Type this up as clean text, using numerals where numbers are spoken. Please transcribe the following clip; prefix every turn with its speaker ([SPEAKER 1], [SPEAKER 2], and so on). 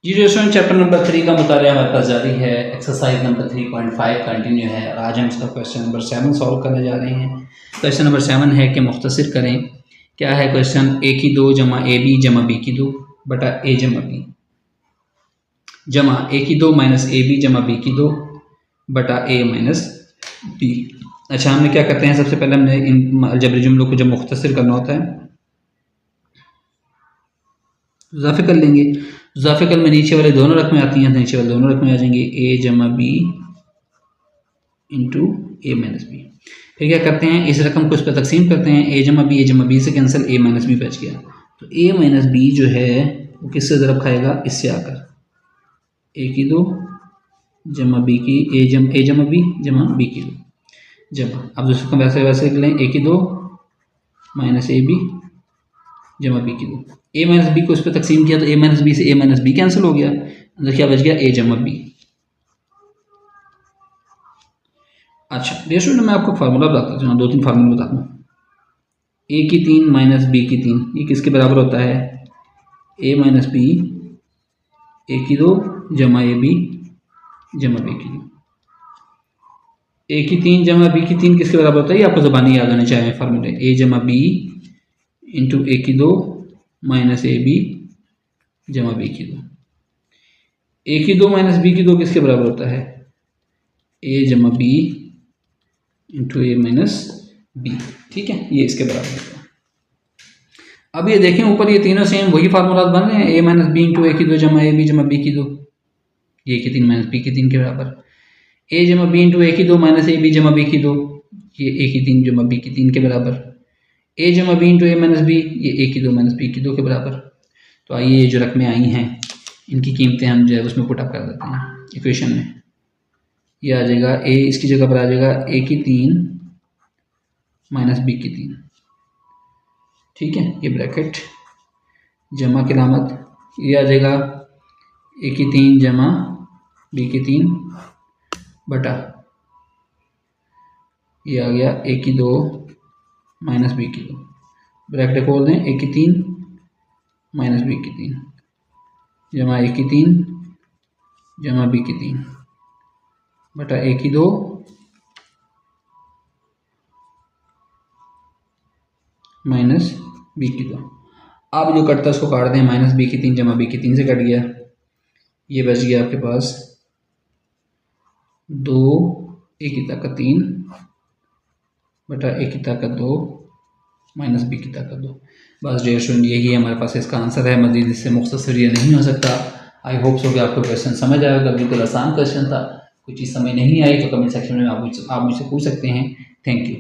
[SPEAKER 1] जी restaurant chapter number 3 का मुतालिया हमारे पास जारी है। एक्सरसाइज नंबर 3.5 कंटिन्यू है और आज हम इसका क्वेश्चन नंबर 7 सॉल्व करने जा रहे हैं। क्वेश्चन नंबर 7 है कि मुख्तसर करें। क्या है क्वेश्चन? ए की 2 जमा ए बी जमा बी की 2 बटा ए जमा बी जमा ए की 2 माइनस ए बी जमा बी की 2 बटा ए माइनस बी। अच्छा, हमने क्या करते हैं, सबसे पहले हमने इन अलजेब्रिक जुमलों को जब मुख्तसर करना होता है इजाफे कर लेंगे। इजाफे कर में नीचे वाले दोनों रकमें आती हैं तो नीचे वाले दोनों रकमें आ जाएंगे ए जमा बी इंटू ए माइनस बी। फिर क्या करते हैं, इस रकम को इस पर तकसीम करते हैं। ए जमा बी से कैंसिल ए माइनस बी बच गया। तो ए माइनस बी जो है वो किससे ज़रब खाएगा? इससे आकर ए की 2 जमा बी की ए जमा बी की 2 जमा, अब दूसरे को वैसे वैसे लिख लें, ए की 2 माइनस ए बी जमा बी की 2। ए माइनस बी को इस पर तकसीम किया तो ए माइनस बी से ए माइनस बी कैंसिल हो गया, अंदर क्या बच गया? ए जमा बी। अच्छा रेशो में मैं आपको फार्मूला बताता हूँ, 2-3 फार्मूला बताता हूँ। ए की 3 माइनस बी की 3 ये किसके बराबर होता है? ए माइनस बी ए की 2 जमा ए बी जमा बी की 2। ए की 3 जमा बी की 3 किसके बराबर होता है? ये आपको ज़बानी याद होने चाहिए फार्मूले। ए जमा बी इंटू ए की 2 माइनस ए बी जमा बी की 2। ए की 2 माइनस बी की 2 किसके बराबर होता है? ए जमा बी इंटू ए माइनस बी। ठीक है, ये इसके बराबर होता है। अब ये देखें ऊपर ये तीनों सेम वही फार्मूला बन रहे हैं। ए माइनस बी इंटू ए की 2 जमा ए बी जमा बी की 2, ये की 3 माइनस बी की 3 के बराबर। ए जमा बी इंटू ए की 2 माइनस ए बी जमा बी की 2, ये ए की 3 जमा बी की 3 के बराबर। ए जमा बी इंटू ए माइनस बी, ये ए की 2 माइनस बी की 2 के बराबर। तो आइए ये जो रकमें आई हैं इनकी कीमतें हम जो है उसमें पुटअप कर देते हैं इक्वेशन में। ये आ जाएगा ए, इसकी जगह पर आ जाएगा ए की 3 माइनस बी की 3। ठीक है, ये ब्रैकेट जमा की अलामत, ये आ जाएगा ए की 3 जमा बी की 3 बटा ये आ गया ए की 2 माइनस बी की 2। ब्रैकेट खोल दें, ए की 3 माइनस बी की 3 जमा ए की 3 जमा बी की 3 बटा ए की 2 माइनस बी की 2। आप जो कटता है उसको काट दें, माइनस बी की 3 जमा बी की 3 से कट गया, ये बच गया आपके पास 2 ए की ताकत 3 बटा ए की ताकत 2 माइनस बी की ताकत 2। बस डियर स्टूडेंट यही हमारे पास इसका आंसर है, मज़ीद इससे मुख्तसर ये नहीं हो सकता। आई होप सो कि आपको क्वेश्चन समझ आएगा। बिल्कुल आसान क्वेश्चन था, कोई चीज़ समझ नहीं आई तो कमेंट सेक्शन में आप मुझसे पूछ सकते हैं। Thank you.